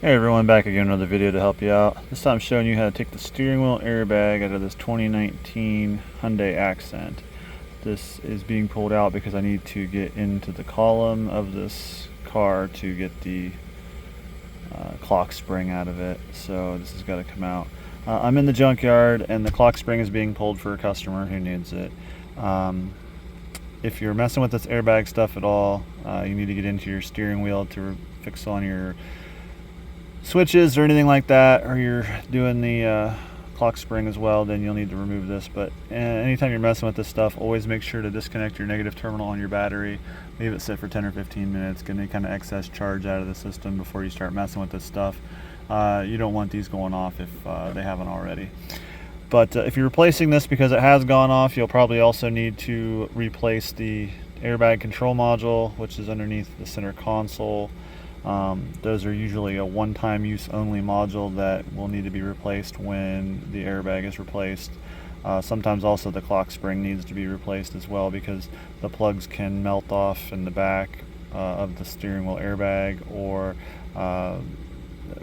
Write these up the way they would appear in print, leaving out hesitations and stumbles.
Hey everyone, back again with another video to help you out. This time I'm showing you how to take the steering wheel airbag out of this 2019 Hyundai Accent. This is being pulled out because I need to get into the column of this car to get the clock spring out of it. So this has got to come out. I'm in the junkyard and the clock spring is being pulled for a customer who needs it. If you're messing with this airbag stuff at all, you need to get into your steering wheel to fix on your switches or anything like that, or you're doing the clock spring as well, then you'll need to remove this. But anytime you're messing with this stuff, always make sure to disconnect your negative terminal on your battery, leave it sit for 10 or 15 minutes, get any kind of excess charge out of the system before you start messing with this stuff. You don't want these going off if they haven't already. But if you're replacing this because it has gone off, you'll probably also need to replace the airbag control module, which is underneath the center console. Those are usually a one-time use only module that will need to be replaced when the airbag is replaced. Sometimes also the clock spring needs to be replaced as well, because the plugs can melt off in the back of the steering wheel airbag, or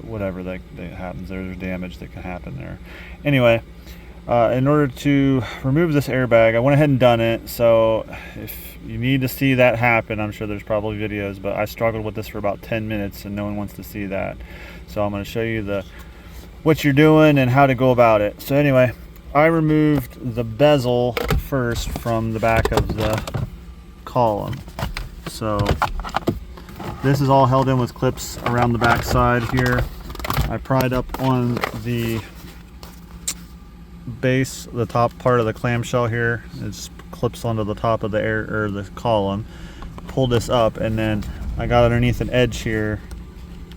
whatever that happens, there's damage that can happen there. Anyway, in order to remove this airbag, I went ahead and done it. So if you need to see that happen, I'm sure there's probably videos, but I struggled with this for about 10 minutes and no one wants to see that. So I'm going to show you what you're doing and how to go about it. So anyway, I removed the bezel first from the back of the column. So this is all held in with clips around the back side here. I pried up on the base, the top part of the clamshell here. It just clips onto the top of the column. Pull this up, and then I got underneath an edge here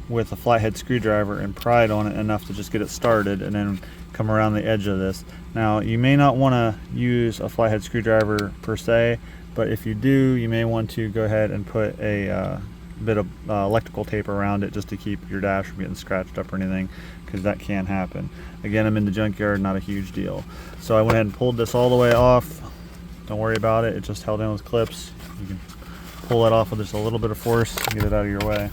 with a flathead screwdriver and pried on it enough to just get it started, and then come around the edge of this. Now you may not want to use a flathead screwdriver per se, but if you do, you may want to go ahead and put a bit of electrical tape around it just to keep your dash from getting scratched up or anything, because that can happen. Again, I'm in the junkyard, not a huge deal. So I went ahead and pulled this all the way off. Don't worry about it, it's just held in with clips. You can pull that off with just a little bit of force and get it out of your way.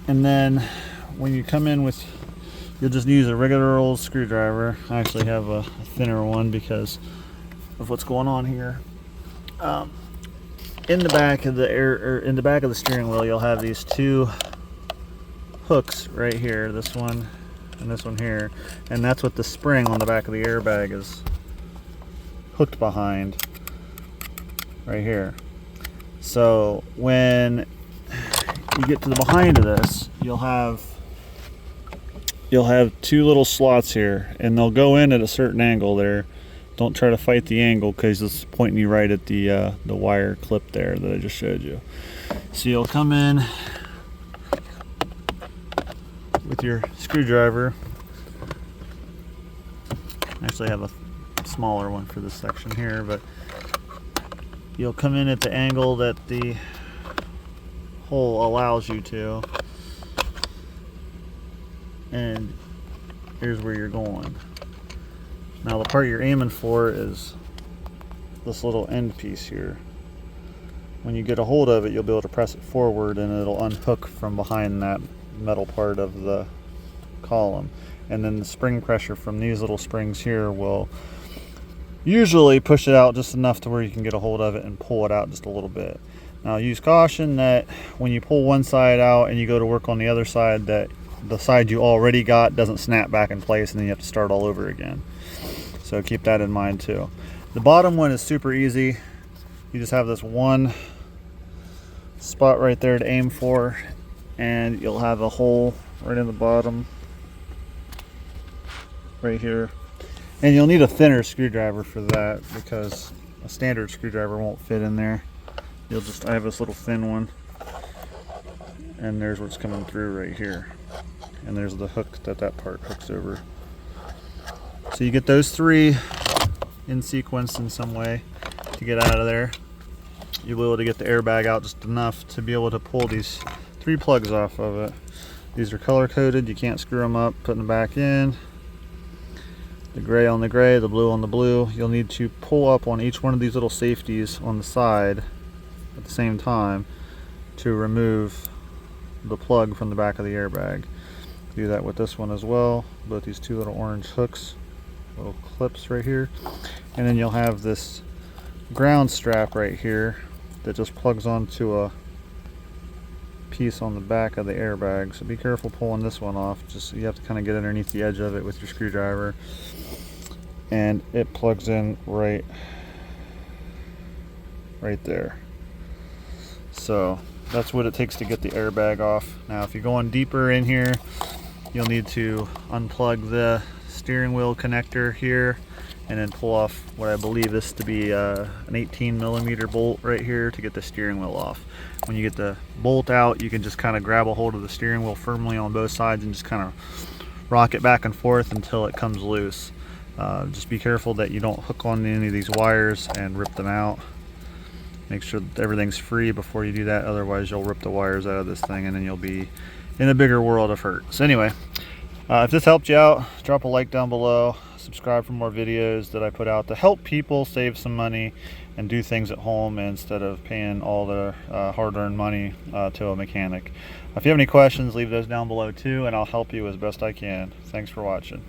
And then when you come in with, you'll just use a regular old screwdriver. I actually have a thinner one because of what's going on here. In the back of the steering wheel, you'll have these two hooks right here, this one and this one here, and that's what the spring on the back of the airbag is hooked behind right here. So when you get to the behind of this, you'll have two little slots here, and they'll go in at a certain angle there. Don't try to fight the angle, because it's pointing you right at the wire clip there that I just showed you. So you'll come in with your screwdriver. I actually have a smaller one for this section here, but you'll come in at the angle that the hole allows you to, and here's where you're going. Now the part you're aiming for is this little end piece here. When you get a hold of it, you'll be able to press it forward and it'll unhook from behind that metal part of the column. And then the spring pressure from these little springs here will usually push it out just enough to where you can get a hold of it and pull it out just a little bit. Now use caution that when you pull one side out and you go to work on the other side, that the side you already got doesn't snap back in place and then you have to start all over again. So keep that in mind too. The bottom one is super easy. You just have this one spot right there to aim for, and you'll have a hole right in the bottom right here. And you'll need a thinner screwdriver for that, because a standard screwdriver won't fit in there. I have this little thin one, and there's what's coming through right here. And there's the hook that part hooks over. So you get those three in sequence in some way to get out of there. You'll be able to get the airbag out just enough to be able to pull these three plugs off of it. These are color coded, you can't screw them up. Putting them back in, the gray on the gray, the blue on the blue. You'll need to pull up on each one of these little safeties on the side at the same time to remove the plug from the back of the airbag. Do that with this one as well. Both these two little orange hooks, little clips right here. And then you'll have this ground strap right here that just plugs onto a piece on the back of the airbag. So be careful pulling this one off. Just you have to kind of get underneath the edge of it with your screwdriver. And it plugs in right there. So that's what it takes to get the airbag off. Now if you're going deeper in here, you'll need to unplug the steering wheel connector here and then pull off what I believe this to be an 18mm bolt right here to get the steering wheel off. When you get the bolt out, you can just kind of grab a hold of the steering wheel firmly on both sides and just kind of rock it back and forth until it comes loose. Just be careful that you don't hook on any of these wires and rip them out. Make sure that everything's free before you do that, otherwise you'll rip the wires out of this thing and then you'll be in a bigger world of hurt. So anyway, if this helped you out, drop a like down below, subscribe for more videos that I put out to help people save some money and do things at home instead of paying all their hard-earned money to a mechanic. If you have any questions, leave those down below too, and I'll help you as best I can. Thanks for watching.